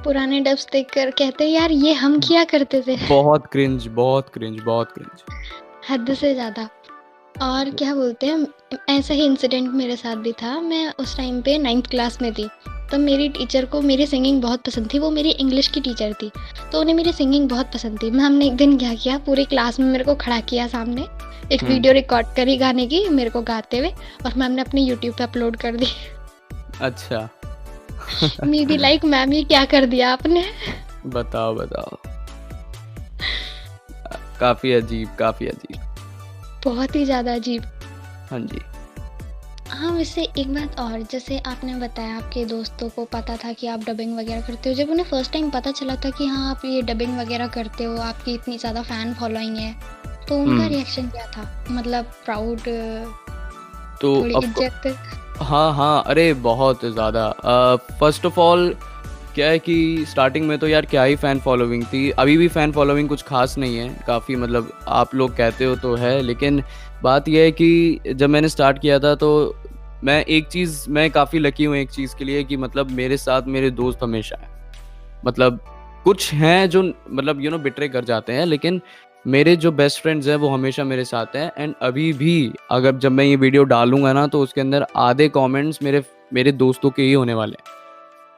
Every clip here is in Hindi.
पुराने डब्स देखकर कहते हैं यार ये हम किया करते थे। बहुत क्रिंज, बहुत क्रिंज, बहुत क्रिंज। हद से ज़्यादा। और क्या बोलते हैं, ऐसा ही इंसिडेंट मेरे साथ भी था। मैं उस टाइम पे 9th क्लास में थी। तो मेरी टीचर को मेरी सिंगिंग बहुत पसंद थी, वो मेरी इंग्लिश की टीचर थी। तो उन्हें मेरी सिंगिंग बहुत पसंद थी। मैम ने एक दिन क्या किया, पूरी क्लास में मेरे को खड़ा किया सामने, एक हम्म। वीडियो रिकॉर्ड करी गाने की मेरे को गाते हुए, और मैम ने अपने यूट्यूब पे अपलोड कर दी। अच्छा। मी भी लाइक मैम ये क्या कर दिया आपने। बताओ बताओ। काफी अजीब, काफी अजीब। बहुत ही ज़्यादा अजीब। हाँ जी। हाँ, वैसे एक बात और, जैसे आपने बताया आपके दोस्तों को पता था कि आप डबिंग वगैरह करते हो। जब उन्हें फर्स्ट टाइम पता चला था कि हाँ, आप ये डबिंग वगैरह करते हो, आपकी इतनी ज़्यादा फ़ैन फॉलोइंग है, तो उनका हम्म। रिएक्शन क्या था? मतलब प्राउड, तो थोड़ी अब इज़्ज़त? हाँ हाँ, अरे बहुत ज़्यादा। फर्स्ट ऑफ ऑल क्या है कि स्टार्टिंग में तो यार क्या ही फ़ैन फॉलोइंग थी। अभी भी फ़ैन फॉलोइंग कुछ खास नहीं है, काफ़ी मतलब आप लोग कहते हो तो है, लेकिन बात यह है कि जब मैंने स्टार्ट किया था तो मैं काफ़ी लकी हूँ एक चीज़ के लिए कि मतलब मेरे साथ मेरे दोस्त हमेशा हैं। मतलब कुछ हैं जो मतलब बिट्रे कर जाते हैं, लेकिन मेरे जो बेस्ट फ्रेंड्स हैं वो हमेशा मेरे साथ हैं। एंड अभी भी अगर जब मैं ये वीडियो डालूंगा ना तो उसके अंदर आधे कमेंट्स मेरे मेरे दोस्तों के ही होने वाले हैं।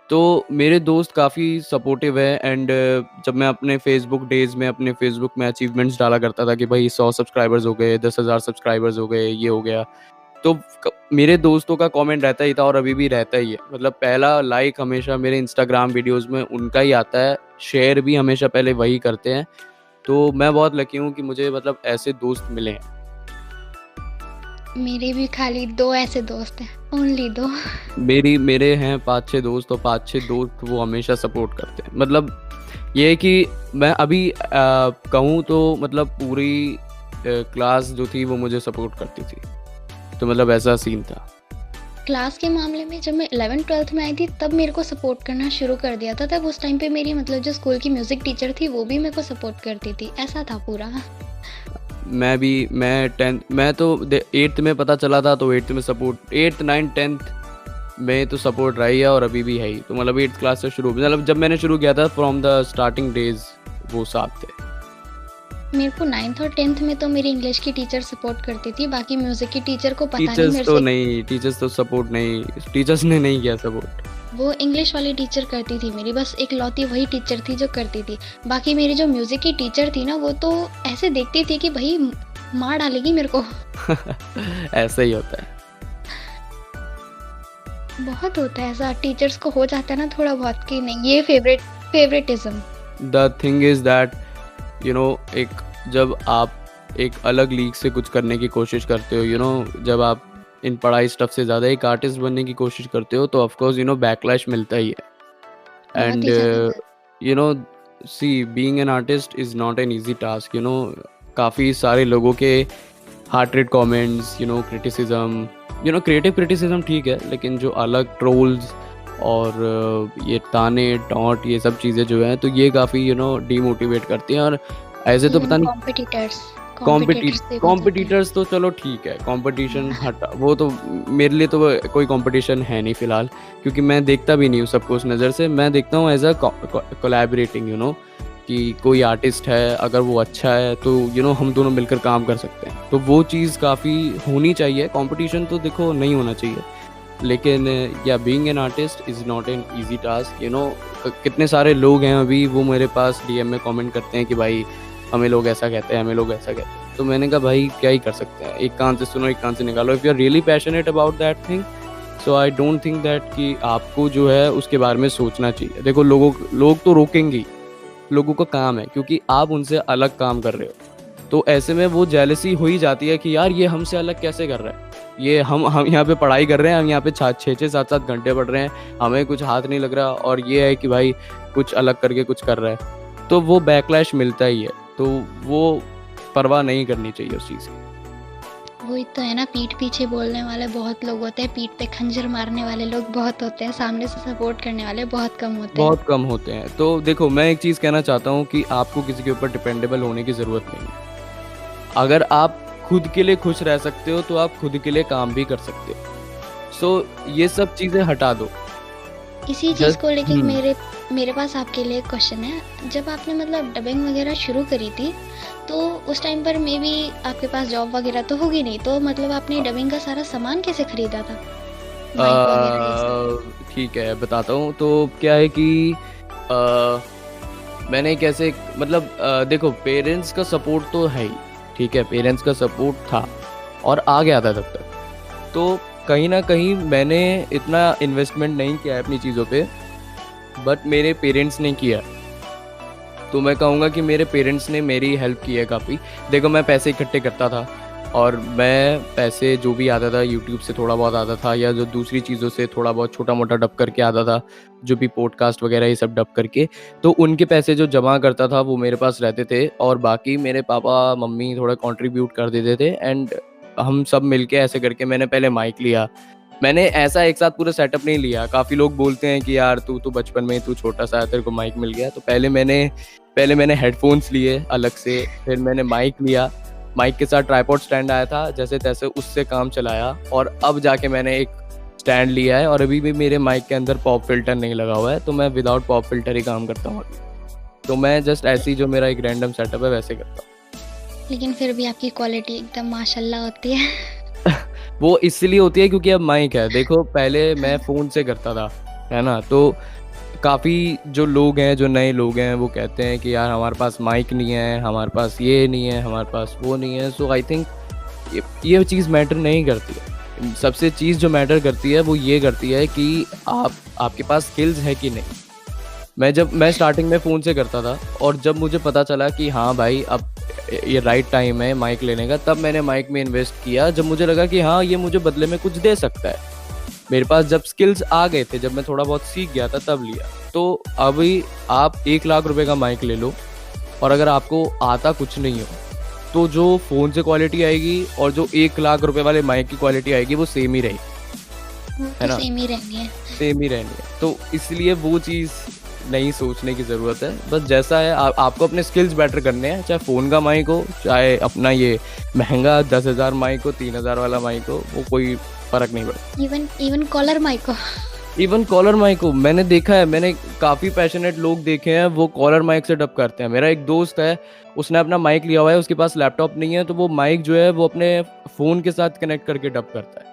तो मेरे दोस्त काफ़ी सपोर्टिव है। एंड जब मैं अपने फेसबुक डेज में अपने फेसबुक में अचीवमेंट्स डाला करता था कि भाई 100 सब्सक्राइबर्स हो गए, 10,000 सब्सक्राइबर्स हो गए, ये हो गया, तो मेरे दोस्तों का कमेंट रहता ही था और अभी भी रहता ही है। मतलब पहला लाइक हमेशा मेरे इंस्टाग्राम वीडियोस में उनका ही आता है, शेयर भी हमेशा पहले वही करते हैं। तो मैं बहुत लकी हूँ कि मुझे मतलब ऐसे दोस्त मिले हैं। मेरे भी खाली 2 ऐसे दोस्त हैं, ओनली 2। मेरे हैं 5-6 दोस्त, और 5-6 दोस्त वो हमेशा सपोर्ट करते हैं। मतलब ये है कि मैं अभी कहूँ तो मतलब पूरी क्लास जो थी वो मुझे सपोर्ट करती थी। तो मतलब ऐसा सीन था। क्लास के मामले में जब मैं 11th-12th में आई थी तब मेरे को सपोर्ट करना शुरू कर दिया था। तब उस टाइम पे मेरी मतलब जो स्कूल की म्यूज़िक टीचर थी वो भी मेरे को सपोर्ट करती थी, ऐसा था पूरा। मैं तो 8th में पता चला था, तो 8th में सपोर्ट, 8th 9th 10th में तो सपोर्ट रही है और अभी भी है ही। तो मतलब 8th क्लास से शुरू, मतलब जब मैंने शुरू किया था फ्रॉम द स्टार्टिंग डेज वो साथ थे। मेरे को 9th और 10th में तो मेरी इंग्लिश की टीचर सपोर्ट करती थी, बाकी म्यूज़िक की टीचर को पता नहीं मेरे से। टीचर्स तो सपोर्ट नहीं, टीचर्स ने नहीं किया सपोर्ट। वो इंग्लिश वाली टीचर करती थी मेरी, बस इकलौती वही टीचर थी जो करती थी। बाकी मेरी जो म्यूज़िक की टीचर थी ना, वो तो ऐसे देखती थी कि भाई मार डालेगी मेरे को। ऐसा ही होता है। बहुत होता है ऐसा, टीचर्स को हो जाता है ना थोड़ा बहुत कि नहीं ये favouritism. The thing is that एक जब आप एक अलग लीग से कुछ करने की कोशिश करते हो, जब आप इन पढ़ाई स्टफ से ज़्यादा एक आर्टिस्ट बनने की कोशिश करते हो, तो ऑफकोर्स बैकलैश मिलता ही है। बहुत एंड ही ज़्यादा। You know see being an artist is not an easy task. काफ़ी सारे लोगों के heart rate comments, criticism, creative criticism ठीक है, लेकिन जो अलग ट्रोल्स और ये ताने टॉन्ट ये सब चीज़ें जो हैं, तो ये काफ़ी डीमोटिवेट करती हैं। और ऐसे तो पता इवन नहीं कॉम्पिटिटर्स से हो जाते हैं। कॉम्पिटिटर्स तो चलो ठीक है, कंपटीशन हटा, वो तो मेरे लिए तो कोई कंपटीशन है नहीं फिलहाल, क्योंकि मैं देखता भी नहीं हूँ सबको उस नज़र से। मैं देखता हूँ एज अ कोलैबोरेटिंग, कि कोई आर्टिस्ट है, अगर वो अच्छा है तो हम दोनों मिलकर काम कर सकते हैं। तो वो चीज़ काफ़ी होनी चाहिए। कंपटीशन तो देखो नहीं होना चाहिए, लेकिन या being an artist is not an easy task. कितने सारे लोग हैं अभी वो मेरे पास डीएम में कमेंट करते हैं कि भाई हमें लोग ऐसा कहते हैं, हमें लोग ऐसा कहते हैं। तो मैंने कहा भाई क्या ही कर सकते हैं, एक कान से सुनो एक कान से निकालो। If you are really passionate about that thing, so I don't think that कि आपको जो है उसके बारे में सोचना चाहिए। देखो लोग तो रोकेंगे ही, लोगों का काम है, क्योंकि आप उनसे अलग काम कर रहे हो। तो ऐसे में वो जेलसी हो ही जाती है कि यार ये हमसे अलग कैसे कर रहा है, ये हम यहाँ पे पढ़ाई कर रहे हैं, हम यहाँ पे 6-6 7-7 घंटे पढ़ रहे हैं, हमें कुछ हाथ नहीं लग रहा, और ये है कि भाई कुछ अलग करके कुछ कर रहा है। तो वो बैकलैश मिलता ही है, तो वो परवाह नहीं करनी चाहिए उस चीज़ की। वही तो है ना, पीठ पीछे बोलने वाले बहुत लोग होते हैं, पीठ पे खंजर मारने वाले लोग बहुत होते हैं, सामने से सपोर्ट करने वाले बहुत कम होते हैं। बहुत कम होते हैं। तो देखो मैं एक चीज़ कहना चाहता हूँ कि आपको किसी के ऊपर डिपेंडेबल होने की ज़रूरत नहीं है। अगर आप खुद के लिए खुश रह सकते हो तो आप खुद के लिए काम भी कर सकते हो। सो ये सब चीज़ें हटा दो। इसी चीज़ जस्ट को लेके मेरे पास आपके लिए एक क्वेश्चन है। जब आपने मतलब डबिंग वगैरह शुरू करी थी, तो उस टाइम पर मे बी आपके पास जॉब वगैरह तो होगी नहीं, तो मतलब आपने डबिंग का सारा सामान कैसे खरीदा था? माइक वगैरह ये सब? ठीक है, बताता हूँ। तो क्या है कि अ, मैंने कैसे मतलब देखो, पेरेंट्स का सपोर्ट तो है ही, ठीक है, पेरेंट्स का सपोर्ट था और आ गया था तब तक। तो कहीं ना कहीं मैंने इतना इन्वेस्टमेंट नहीं किया है अपनी चीज़ों पे, बट मेरे पेरेंट्स ने किया। तो मैं कहूँगा कि मेरे पेरेंट्स ने मेरी हेल्प की है काफ़ी। देखो, मैं पैसे इकट्ठे करता था और मैं पैसे जो भी आता था यूट्यूब से थोड़ा बहुत आता था, या जो दूसरी चीज़ों से थोड़ा बहुत छोटा मोटा डब करके आता था, जो भी पॉडकास्ट वगैरह ये सब डब करके, तो उनके पैसे जो जमा करता था वो मेरे पास रहते थे, और बाकी मेरे पापा मम्मी थोड़ा कंट्रीब्यूट कर देते थे। एंड हम सब मिलके ऐसे करके मैंने पहले माइक लिया। मैंने ऐसा एक साथ पूरा सेटअप नहीं लिया। काफ़ी लोग बोलते हैं कि यार तू तो बचपन में तू छोटा सा है, तेरे को माइक मिल गया। तो पहले मैंने हेडफोन्स लिए अलग से, फिर मैंने माइक लिया। माइक के साथ ट्राइपॉड स्टैंड आया था, जैसे तैसे उससे काम चलाया, और अब जाके मैंने एक स्टैंड लिया है। और अभी भी मेरे माइक के अंदर पॉप फिल्टर नहीं लगा हुआ है, तो मैं विदाउट पॉप फिल्टर ही काम करता हूँ अभी। तो मैं जस्ट ऐसे ही जो मेरा एक रैंडम सेटअप है वैसे करता हूँ। लेकिन फिर भी आपकी क्वालिटी एकदम माशाल्लाह होती है। वो इसलिए होती है क्योंकि अब माइक है। देखो, पहले मैं फ़ोन से करता था, है ना? तो काफ़ी जो लोग हैं, जो नए लोग हैं, वो कहते हैं कि यार हमारे पास माइक नहीं है, हमारे पास ये नहीं है, हमारे पास वो नहीं है। सो आई थिंक ये चीज़ मैटर नहीं करती है। सबसे चीज़ जो मैटर करती है वो ये करती है कि आपके पास स्किल्स है कि नहीं। मैं स्टार्टिंग में फ़ोन से करता था, और जब मुझे पता चला कि हाँ भाई, अब ये राइट टाइम है माइक लेने का, तब मैंने माइक में इन्वेस्ट किया। जब मुझे लगा कि हाँ, ये मुझे बदले में कुछ दे सकता है। मेरे पास जब स्किल्स आ गए थे, जब मैं थोड़ा बहुत सीख गया था, तब लिया। तो अभी आप 1 लाख रुपए का माइक ले लो, और अगर आपको आता कुछ नहीं हो, तो जो फ़ोन से क्वालिटी आएगी और जो 1 लाख रुपए वाले माइक की क्वालिटी आएगी वो सेम ही रहेगी, वो है तो ना? सेम ही रहनी है। सेम ही रहनी है। तो इसलिए वो चीज़ नहीं सोचने की ज़रूरत है। बस जैसा है, आपको अपने स्किल्स बेटर करने हैं, चाहे फ़ोन का माइक हो, चाहे अपना ये महंगा 10,000 माइक हो, 3,000 वाला माइक हो, वो कोई फ़र्क नहीं पड़ता। इवन कॉलर माइक हो। इवन कॉलर माइक हो, मैंने देखा है, मैंने काफ़ी पैशनेट लोग देखे हैं, वो कॉलर माइक से डब करते हैं। मेरा एक दोस्त है, उसने अपना माइक लिया हुआ है, उसके पास लैपटॉप नहीं है, तो वो माइक जो है वो अपने फ़ोन के साथ कनेक्ट करके डब करता है।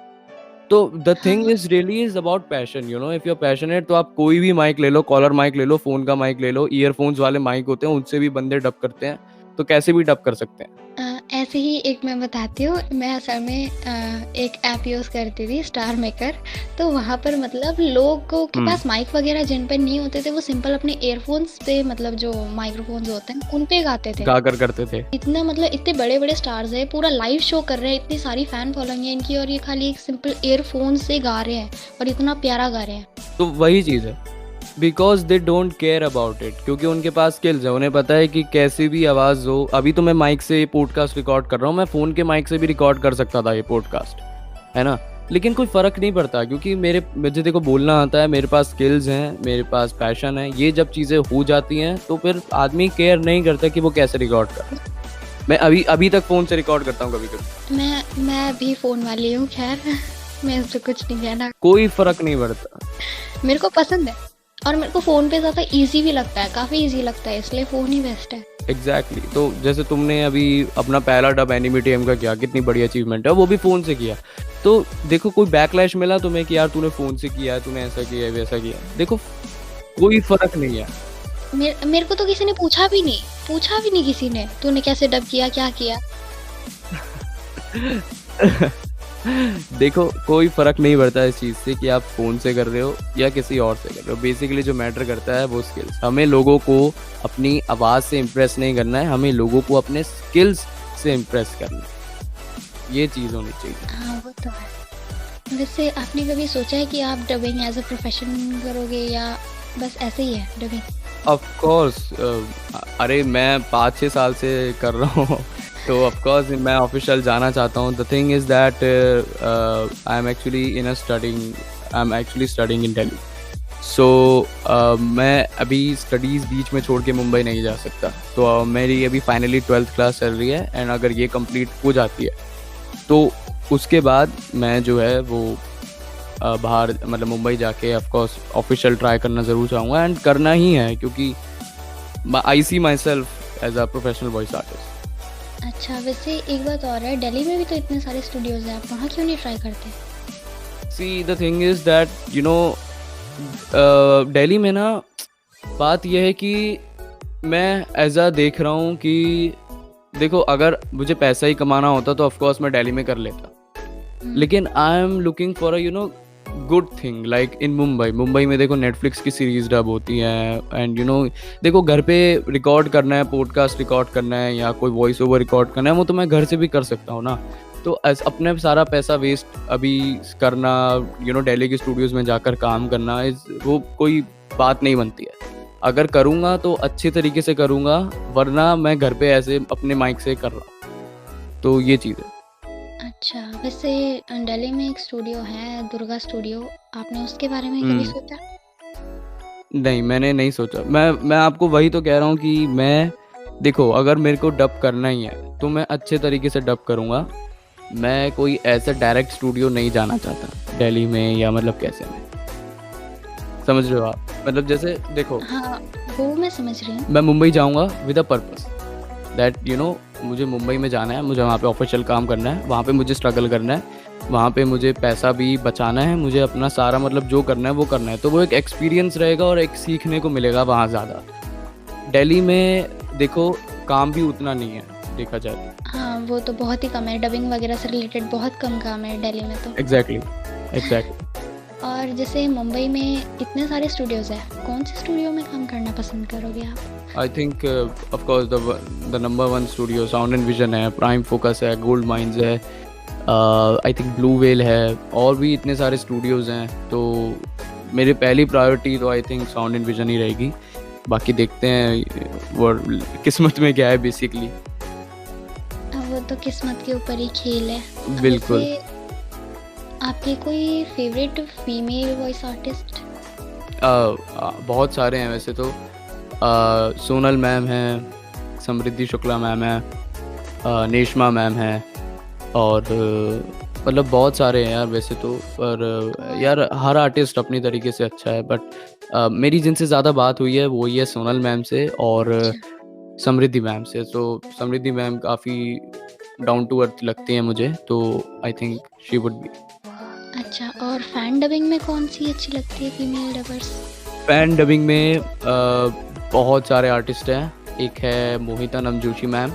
तो द थिंग हाँ, is really is about passion, you know, if you are passionate, तो आप कोई भी माइक ले लो, कॉलर माइक ले लो, फ़ोन का माइक ले लो, ईयरफ़ोन्स वाले माइक होते हैं, उनसे भी बंदे डब करते हैं, तो कैसे भी डब कर सकते हैं। ऐसे ही एक मैं बताती हूँ। मैं असल में एक ऐप यूज़ करती थी, स्टार मेकर। तो वहाँ पर मतलब लोगों के हुँ, पास माइक वगैरह जिन पे नहीं होते थे, वो सिंपल अपने ईयरफोन्स पे, मतलब जो माइक्रोफोन्स होते हैं उन पे गाते थे। गाकर करते थे। इतना मतलब इतने बड़े बड़े स्टार्स है, पूरा लाइव शो कर रहे हैं, इतनी सारी फैन फॉलोइंग है इनकी, और ये खाली एक सिंपल ईयरफोन से गा रहे हैं और इतना प्यारा गा रहे हैं। तो वही चीज़ है, because they don't care about it, क्योंकि उनके पास स्किल्स है, उन्हें पता है कि कैसी भी आवाज़ हो। अभी तो मैं माइक से पॉडकास्ट रिकॉर्ड कर रहा हूँ, मैं फ़ोन के माइक से भी रिकॉर्ड कर सकता था ये पॉडकास्ट, है ना? लेकिन कोई फ़र्क नहीं पड़ता, क्योंकि मुझे देखो बोलना आता है, मेरे पास स्किल्स हैं, मेरे पास पैशन है। ये जब चीज़ें हो जाती हैं, तो फिर आदमी केयर नहीं करता कि वो कैसे रिकॉर्ड कर। मैं अभी तक फ़ोन से रिकॉर्ड करता हूँ कभी-कभी। मैं भी फ़ोन वाली हूँ, खैर। मैं इससे कुछ नहीं कहना। कोई फ़र्क नहीं पड़ता। मेरे को पसंद है, और मेरे को फ़ोन पे ज़्यादा ईज़ी भी लगता है, काफ़ी ईज़ी लगता है, इसलिए फ़ोन ही बेस्ट है। एग्जैक्टली तो जैसे तुमने अभी अपना पहला डब एनिमी टीम का किया, कितनी बड़ी अचीवमेंट है, वो भी फ़ोन से किया। तो देखो, कोई बैकलैश मिला तुम्हें कि यार तूने फ़ोन से किया है, तूने ऐसा किया है, वैसा किया है, देखो कोई फ़र्क नहीं है। मेरे को तो किसी ने पूछा भी नहीं किसी ने, तूने कैसे डब किया, क्या किया? देखो, कोई फ़र्क नहीं पड़ता इस चीज़ से कि आप फ़ोन से कर रहे हो या किसी और से कर रहे हो। बेसिकली जो मैटर करता है वो स्किल्स। हमें लोगों को अपनी आवाज़ से इम्प्रेस नहीं करना है, हमें लोगों को अपने स्किल्स से इम्प्रेस करना है। ये चीज़ होनी चाहिए। हाँ, वो तो है। वैसे आपने कभी सोचा है कि आप डबिंग एज़ अ प्रोफ़ेशन करोगे, या बस ऐसे ही है डबिंग? ऑफ कोर्स, अरे मैं 5-6 साल से कर रहा हूँ। तो ऑफ कोर्स मैं ऑफिशियल जाना चाहता हूँ। The thing is that I am actually studying in Delhi. So मैं अभी स्टडीज़ बीच में छोड़ के मुंबई नहीं जा सकता। तो मेरी अभी फाइनली 12th क्लास चल रही है, एंड अगर ये कंप्लीट हो जाती है तो उसके बाद मैं जो है वो बाहर मतलब मुंबई जाके ऑफ कोर्स ऑफिशियल ट्राई करना ज़रूर चाहूँगा एंड करना ही है, क्योंकि I see myself as a professional voice artist. अच्छा, वैसे एक बात और है, दिल्ली में भी तो इतने सारे स्टूडियोज़ हैं, आप वहाँ क्यों नहीं ट्राई करते? See the thing is that you know Delhi में ना बात यह है कि मैं ऐसा देख रहा हूँ कि देखो, अगर मुझे पैसा ही कमाना होता तो ऑफ कोर्स मैं दिल्ली में कर लेता, लेकिन I am looking for a good thing like in Mumbai में देखो नेटफ्लिक्स की सीरीज डब होती है एंड देखो घर पे रिकॉर्ड करना है, पॉडकास्ट रिकॉर्ड करना है या कोई वॉइस ओवर रिकॉर्ड करना है, वो तो मैं घर से भी कर सकता हूँ ना। तो अपने सारा पैसा वेस्ट अभी करना, दिल्ली के स्टूडियोज में जाकर काम करना, वो कोई बात नहीं बनती है। अगर करूँगा तो अच्छे तरीके से करूँगा, वरना मैं घर पे ऐसे अपने माइक से कर रहा हूँ, तो ये चीज़ है। अच्छा, वैसे दिल्ली में एक स्टूडियो है, दुर्गा स्टूडियो, आपने उसके बारे में कभी सोचा? नहीं, मैंने नहीं सोचा। मैं आपको वही तो कह रहा हूँ कि मैं देखो, अगर मेरे को डब करना ही है तो मैं अच्छे तरीके से डब करूँगा। मैं कोई ऐसा डायरेक्ट स्टूडियो नहीं जाना चाहता दिल्ली में, या मतलब कैसे में, समझ रहे हो आप? मतलब जैसे देखो, हाँ, वो मैं समझ रही हूँ। मैं मुंबई जाऊँगा विद अ पर्पस दैट मुझे मुंबई में जाना है, मुझे वहाँ पे ऑफिशियल काम करना है, वहाँ पे मुझे स्ट्रगल करना है, वहाँ पे मुझे पैसा भी बचाना है, मुझे अपना सारा मतलब जो करना है वो करना है। तो वो एक एक्सपीरियंस रहेगा और एक सीखने को मिलेगा वहाँ ज़्यादा। दिल्ली में देखो काम भी उतना नहीं है देखा जाए। हाँ, वो तो बहुत ही कम है, डबिंग वगैरह से रिलेटेड बहुत कम काम है दिल्ली में तो। एग्जैक्टली। और जैसे मुंबई में इतने सारे स्टूडियोज़ हैं, कौन से स्टूडियो में काम करना पसंद करोगे आप? I think of course the number 1 studio sound and vision है, प्राइम फोकस है, गोल्ड माइंस है, आई थिंक ब्लू वेल है, और भी इतने सारे स्टूडियोज़ हैं। तो मेरी पहली प्रायोरिटी तो I think sound and vision ही रहेगी। बाकी देखते हैं वो किस्मत में क्या है बेसिकली। वो तो किस्मत के ऊपर ही खेल है। बिल्कुल। वैसे आपके कोई फेवरेट फीमेल वॉइस आर्टिस्ट? बहुत सारे हैं वैसे तो। सोनल मैम हैं, समृद्धि शुक्ला मैम है, नेशमा मैम है, और मतलब बहुत सारे हैं यार वैसे तो। पर यार हर आर्टिस्ट अपनी तरीके से अच्छा है, बट मेरी जिनसे ज़्यादा बात हुई है वो ये सोनल मैम से और समृद्धि मैम से। तो समृद्धि मैम काफ़ी डाउन टू अर्थ लगती हैं मुझे, तो I think she would be. अच्छा, और फैन डबिंग में कौन सी अच्छी लगती है फीमेल डबर्स? फैन डबिंग में बहुत सारे आर्टिस्ट हैं। एक है मोहिता नमजोशी मैम,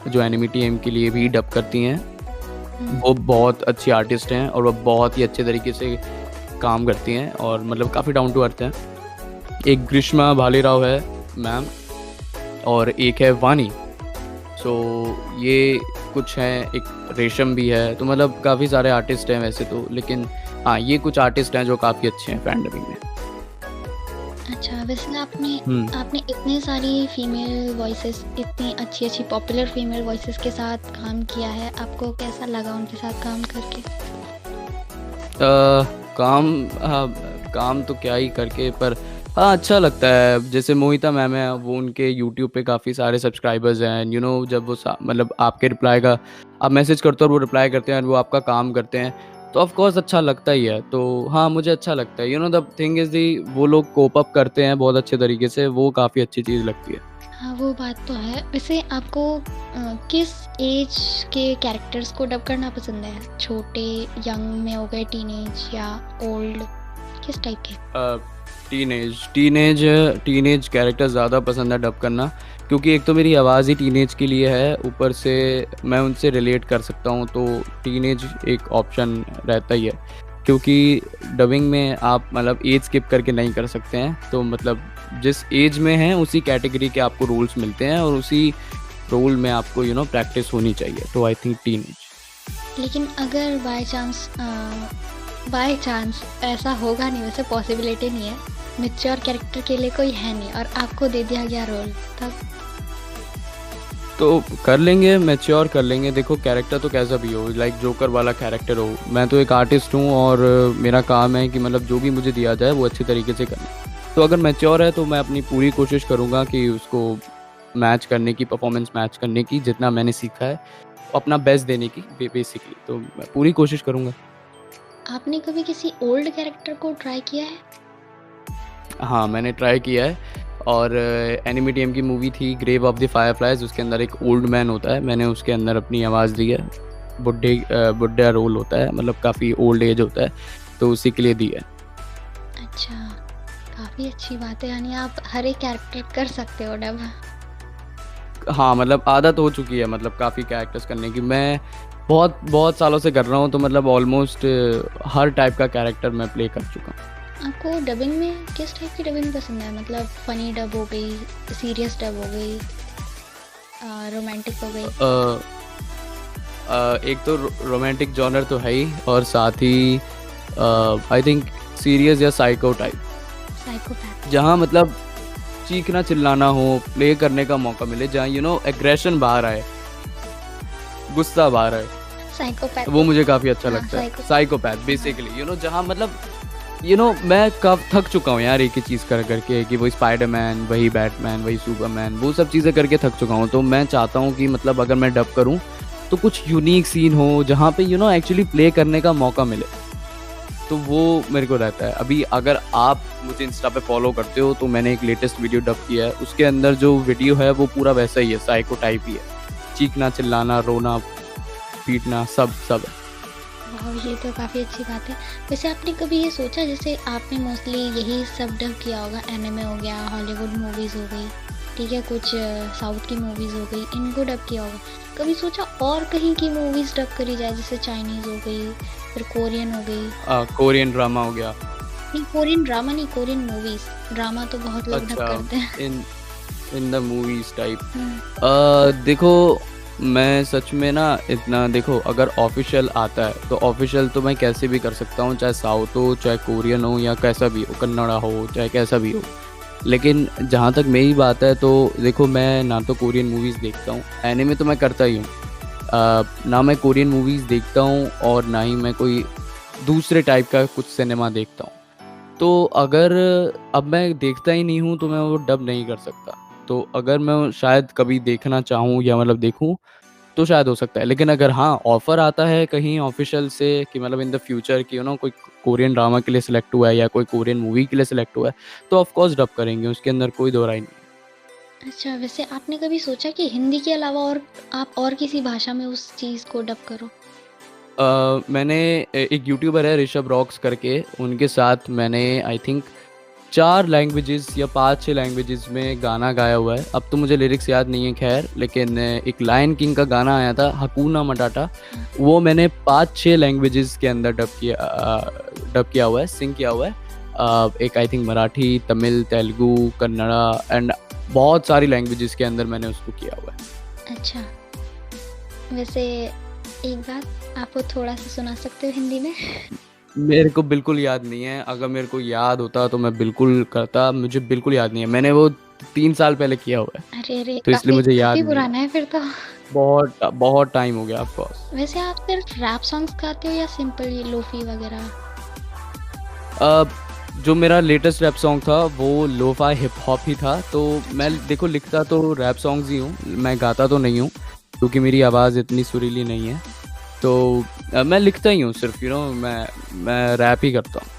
जो एनिमी टीएम के लिए भी डब करती हैं। वो बहुत अच्छी आर्टिस्ट हैं और वो बहुत ही अच्छे तरीके से काम करती हैं और मतलब काफ़ी डाउन टू अर्थ हैं। एक ग्रीष्मा भालेराव है मैम, और एक है वानी। सो ये कुछ हैं, एक रेशम भी है। तो मतलब काफ़ी सारे आर्टिस्ट हैं वैसे तो, लेकिन हाँ ये कुछ आर्टिस्ट हैं जो काफ़ी अच्छे हैं फैन डबिंग में। अच्छा, वैसे आपने इतने सारी फीमेल वॉइसेस, इतनी अच्छी अच्छी पॉपुलर फीमेल वॉइसेस के साथ काम किया है, आपको कैसा लगा उनके साथ काम करके? काम तो क्या ही करके, पर हाँ अच्छा लगता है। जैसे मोहिता मैम है, वो उनके यूट्यूब पे काफ़ी सारे सब्सक्राइबर्स हैं। जब वो मतलब आपके रिप्लाई का आप मैसेज करते हो और वो रिप्लाई करते हैं और वो आपका काम करते हैं, तो ऑफ कोर्स अच्छा लगता ही है। तो हाँ मुझे अच्छा लगता है। द थिंग इज़ दी, वो लोग कोप अप करते हैं बहुत अच्छे तरीके से, वो काफ़ी अच्छी चीज़ लगती है। हाँ, वो बात तो है। वैसे आपको किस एज के कैरेक्टर्स को डब करना पसंद है? छोटे, यंग में हो गए, टीनेज या ओल्ड, किस टाइप के? टीनेज कैरेक्टर ज़्यादा पसंद है डब करना, क्योंकि एक तो मेरी आवाज़ ही टीनेज के लिए है, ऊपर से मैं उनसे रिलेट कर सकता हूँ, तो टीनेज एक ऑप्शन रहता ही है। क्योंकि डबिंग में आप मतलब एज स्किप करके नहीं कर सकते हैं, तो मतलब जिस एज में हैं उसी कैटेगरी के आपको रोल्स मिलते हैं और उसी रोल में आपको प्रैक्टिस होनी चाहिए। तो आई थिंक टीनेज। लेकिन अगर बाय चांस ऐसा होगा नहीं, वैसे पॉसिबिलिटी नहीं है, मैच्योर कैरेक्टर के लिए कोई है नहीं और आपको दे दिया गया रोल, तब तो कर लेंगे, मैच्योर कर लेंगे। देखो कैरेक्टर तो कैसा भी हो, लाइक जोकर वाला कैरेक्टर हो, मैं तो एक आर्टिस्ट हूँ और मेरा काम है कि मतलब जो भी मुझे दिया जाए वो अच्छे तरीके से करना। तो अगर मैच्योर है तो मैं अपनी पूरी कोशिश करूँगा कि उसको मैच करने की, परफॉर्मेंस मैच करने की, जितना मैंने सीखा है अपना बेस्ट देने की बेसिकली, तो मैं पूरी कोशिश करूँगा। आपने कभी किसी ओल्ड कैरेक्टर को ट्राई किया है? हाँ, मैंने ट्राई किया है और एनिमी की मूवी थी ग्रेव ऑफ द फायरफ्लाइज़, उसके अंदर एक ओल्ड मैन होता है, मैंने उसके अंदर अपनी आवाज़ दी है। बुड्ढा रोल होता है, मतलब काफ़ी ओल्ड एज होता है, तो उसी के लिए दी है। अच्छा, काफ़ी अच्छी बात है, यानी आप हर एक कैरेक्टर कर सकते हो डब। हाँ, मतलब आदत हो चुकी है, मतलब काफ़ी कैरेक्टर्स करने की। मैं बहुत सालों से कर रहा हूँ, तो मतलब ऑलमोस्ट हर टाइप का कैरेक्टर मैं प्ले कर चुका हूँ। आपको डबिंग में किस टाइप की डबिंग पसंद है? मतलब फ़नी डब हो गई, सीरियस डब हो गई, रोमांटिक हो गई? एक तो रोमांटिक जॉनर तो है ही, और साथ ही आई थिंक सीरियस या साइको टाइप, साइकोपैथ। जहाँ मतलब चीखना चिल्लाना हो, प्ले करने का मौका मिले, जहाँ एग्रेशन बाहर आए, गुस्सा बाहर आए, साइकोपैथ वो मुझे काफ़ी अच्छा हाँ, लगता है। साइको साइकोपैथ हाँ, बेसिकली जहाँ मतलब मैं कब थक चुका हूँ यार एक ही चीज़ कर करके, कि वही स्पाइडरमैन, वही बैटमैन, वही सुपरमैन, वो सब चीज़ें करके थक चुका हूँ। तो मैं चाहता हूँ कि मतलब अगर मैं डब करूँ तो कुछ यूनिक सीन हो, जहाँ पे एक्चुअली प्ले करने का मौका मिले, तो वो मेरे को रहता है। अभी अगर आप मुझे इंस्टा पे फॉलो करते हो, तो मैंने एक लेटेस्ट वीडियो डब किया है, उसके अंदर जो वीडियो है वो पूरा वैसा ही है, साइको टाइप ही है, चीखना चिल्लाना, रोना पीटना, सब सब है। वाह! ये तो काफ़ी अच्छी बात है। वैसे आपने कभी ये सोचा, जैसे आपने मोस्टली यही सब डब किया होगा, एनिमे हो गया, हॉलीवुड मूवीज़ हो गई, ठीक है, कुछ साउथ की मूवीज़ हो गई, इनको डब किया होगा। कभी सोचा और कहीं की मूवीज़ डब करी जाए, जैसे चाइनीज़ हो गई, फिर कोरियन हो गई? कोरियन ड्रामा हो गया। नहीं, कोरियन ड्रामा नहीं, कोरियन मूवीज़। ड्रामा तो बहुत लोग डब अच्छा, करते हैं। इन इन द मूवीज टाइप। हुँ। देखो, मैं सच में ना इतना, देखो अगर ऑफिशियल आता है तो ऑफिशियल तो मैं कैसे भी कर सकता हूँ, चाहे साउथ हो, चाहे कोरियन हो, या कैसा भी हो, कन्नड़ा हो, चाहे कैसा भी हो। लेकिन जहाँ तक मेरी बात है, तो देखो मैं ना तो कोरियन मूवीज़ देखता हूँ, एनिमे तो मैं करता ही हूँ। ना मैं कोरियन मूवीज़ देखता हूँ, और ना ही मैं कोई दूसरे टाइप का कुछ सिनेमा देखता हूँ। तो अगर अब मैं देखता ही नहीं हूँ, तो मैं वो डब नहीं कर सकता। तो अगर मैं शायद कभी देखना चाहूँ, या मतलब देखूँ, तो शायद हो सकता है। लेकिन अगर हाँ, ऑफ़र आता है कहीं ऑफ़िशियल से, कि मतलब इन द फ्यूचर कि कोई कोरियन ड्रामा के लिए सिलेक्ट हुआ है, या कोई कोरियन मूवी के लिए सिलेक्ट हुआ है, तो ऑफ़ कोर्स डब करेंगे, उसके अंदर कोई दो राय नहीं है। अच्छा, वैसे आपने कभी सोचा कि हिंदी के अलावा और आप और किसी भाषा में उस चीज़ को डब करो? मैंने एक यूट्यूबर है ऋषभ रॉक्स करके, उनके साथ मैंने आई थिंक 4 लैंग्वेजेज़ या 5-6 लैंग्वेजेज़ में गाना गाया हुआ है। अब तो मुझे लिरिक्स याद नहीं है ख़ैर, लेकिन एक लायन किंग का गाना आया था, हकूना मटाटा, हाँ। वो मैंने 5-6 लैंग्वेजेज़ के अंदर डब किया हुआ है, सिंग किया हुआ है। एक I think Marathi, Tamil, Telugu, Kannada, and बहुत सारी लैंग्वेजेज़ के अंदर मैंने उसको किया हुआ है। अच्छा, वैसे एक बात आपको थोड़ा-सा सुना सकते हो हिंदी में? मेरे को बिल्कुल याद नहीं है, अगर मेरे को याद होता तो मैं बिल्कुल करता, मुझे बिल्कुल याद नहीं है। मैंने वो 3 साल पहले किया हुआ है, अरे, अरे! तो इसलिए काफ़ी मुझे याद काफ़ी नहीं है। पुराना है फिर तो। बहुत बहुत टाइम हो गया ऑफ कोर्स। वैसे आप सिर्फ रैप सॉन्ग्स गाते हो या सिंपल ये लोफी वगैरह? अ, जो मेरा लेटेस्ट रैप सॉन्ग था वो लो-फाई हिप हॉप ही था, तो मैं अच्छा, देखो लिखता तो रैप सॉन्ग्स ही हूँ, मैं गाता तो नहीं हूँ, क्योंकि मेरी आवाज़ इतनी सुरीली नहीं है। तो मैं लिखता ही हूँ सिर्फ़, मैं रैप ही करता हूँ।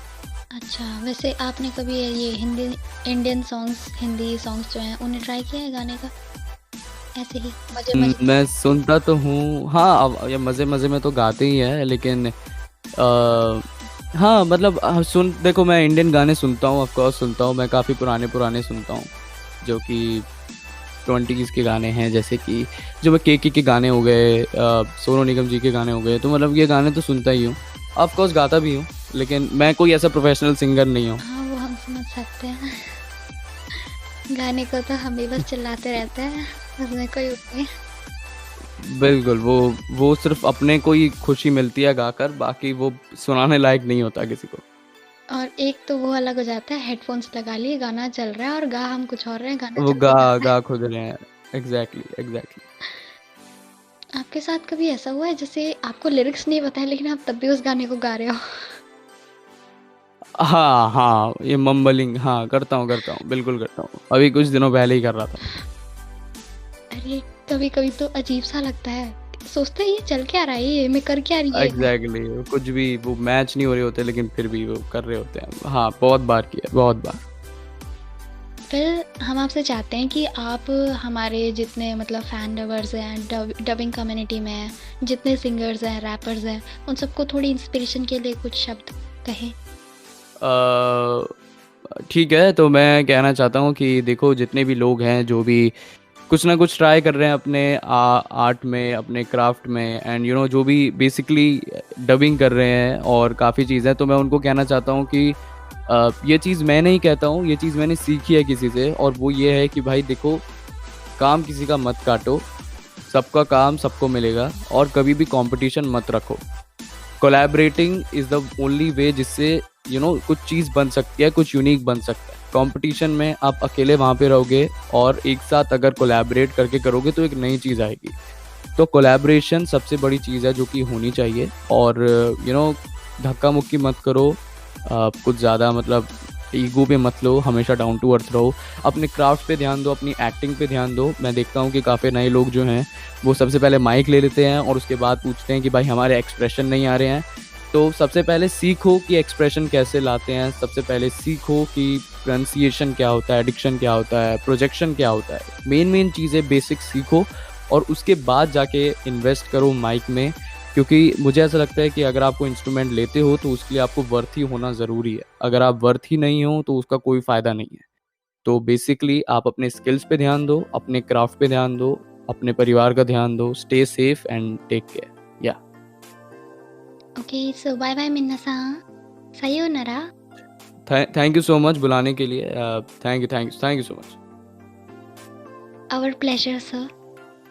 अच्छा, वैसे आपने कभी ये Hindi Indian songs, Hindi songs जो हैं उन्हें ट्राई किया है गाने का? ऐसे ही मज़े-मज़े में? मैं सुनता तो हूँ, हाँ, अब ये मज़े-मज़े में तो गाते ही हैं, लेकिन हाँ, मतलब देखो मैं इंडियन गाने सुनता हूँ, ऑफ़ कोर्स सुनता हूँ, मैं काफ़ी पुराने-पुराने सुनता हूँ, जो कि 20s के गाने हैं, जैसे कि जो मैं केके के गाने हो गए, सोनू निगम जी के गाने हो गए, तो मतलब ये गाने तो सुनता ही हूँ। ऑफ़ कोर्स गाता भी हूँ, लेकिन मैं कोई ऐसा प्रोफ़ेशनल सिंगर नहीं हूँ। हाँ, वो हम समझ सकते हैं। गाने को तो हम भी बस चिल्लाते रहते हैं, उसमें कोई उसमें बिल्कुल, वो सिर्फ़ अपने को ही खुशी मिलती है गाकर, बाकी वो सुनाने लायक नहीं होता किसी को। और एक तो वो अलग हो जाता है, हेडफ़ोन्स लगा लिए, गाना चल रहा है और गा हम कुछ और रहे हैं, गाना वो चलते गा जा रहा है। गा खुद रहे हैं। Exactly, exactly. आपके साथ कभी ऐसा हुआ है जैसे आपको लिरिक्स नहीं पता है लेकिन आप तब भी उस गाने को गा रहे हो? हाँ, हाँ, ये मम्बलिंग, हाँ, करता हूँ, बिल्कुल करता हूँ। अभी कुछ दिनों पहले ही कर रहा था। अरे, कभी-कभी तो अजीब-सा लगता है, सोचते हैं ये चल क्या रहा है, ये मैं कर क्या रही है। एग्ज़ैक्टली कुछ भी वो मैच नहीं हो रहे होते लेकिन फिर भी वो कर रहे होते हैं। हाँ, बहुत बार किया है, बहुत बार। फिर हम आपसे चाहते हैं कि आप हमारे जितने मतलब फ़ैन लवर्स हैं, डबिंग कम्युनिटी में हैं, जितने सिंगर्स हैं, रैपर्स हैं, उन सबको थोड़ी इंस्पिरेशन के लिए कुछ शब्द कहें। ठीक है, तो मैं कहना चाहता हूँ कि देखो जितने भी लोग हैं, जो भी कुछ ना कुछ ट्राई कर रहे हैं अपने आर्ट में, अपने क्राफ्ट में एंड जो भी बेसिकली डबिंग कर रहे हैं और काफ़ी चीज़ें, तो मैं उनको कहना चाहता हूँ कि ये चीज़ मैं नहीं कहता हूँ, ये चीज़ मैंने सीखी है किसी से और वो ये है कि भाई देखो, काम किसी का मत काटो, सबका काम सबको मिलेगा और कभी भी कंपटीशन मत रखो। Collaborating is the only way जिससे कुछ चीज़ बन सकती है, कुछ यूनिक बन सकता है। कंपटीशन में आप अकेले वहाँ पे रहोगे और एक साथ अगर कोलैबोरेट करके करोगे तो एक नई चीज़ आएगी। तो कोलैबोरेशन सबसे बड़ी चीज़ है जो कि होनी चाहिए और धक्का-मुक्की मत करो, कुछ ज़्यादा मतलब ईगो पे मत लो, हमेशा डाउन टू अर्थ रहो। अपने क्राफ्ट पे ध्यान दो, अपनी एक्टिंग पे ध्यान दो। मैं देखता हूँ कि काफ़ी नए लोग जो हैं, वो सबसे पहले माइक ले लेते हैं और उसके बाद पूछते हैं कि भाई हमारे एक्सप्रेशन नहीं आ रहे हैं। तो सबसे पहले सीखो कि एक्सप्रेशन कैसे लाते हैं, सबसे पहले सीखो कि प्रोनंसिएशन क्या होता है, डिक्शन क्या होता है, प्रोजेक्शन क्या होता है। मेन चीज़ें बेसिक सीखो और उसके बाद जाके इन्वेस्ट करो माइक में, क्योंकि मुझे ऐसा लगता है कि अगर आपको इंस्ट्रूमेंट लेते हो तो उसके लिए आपको वर्थी होना ज़रूरी है। अगर आप वर्थी नहीं हो तो उसका कोई फ़ायदा नहीं है। तो बेसिकली आप अपने स्किल्स पे ध्यान दो, अपने क्राफ्ट पे ध्यान दो, अपने परिवार का ध्यान दो। Stay safe and take care. Yeah okay, so bye bye मिन्ना सा, सायोनारा। थैंक यू सो मच बुलाने के लिए। Thank you so much. Our pleasure sir.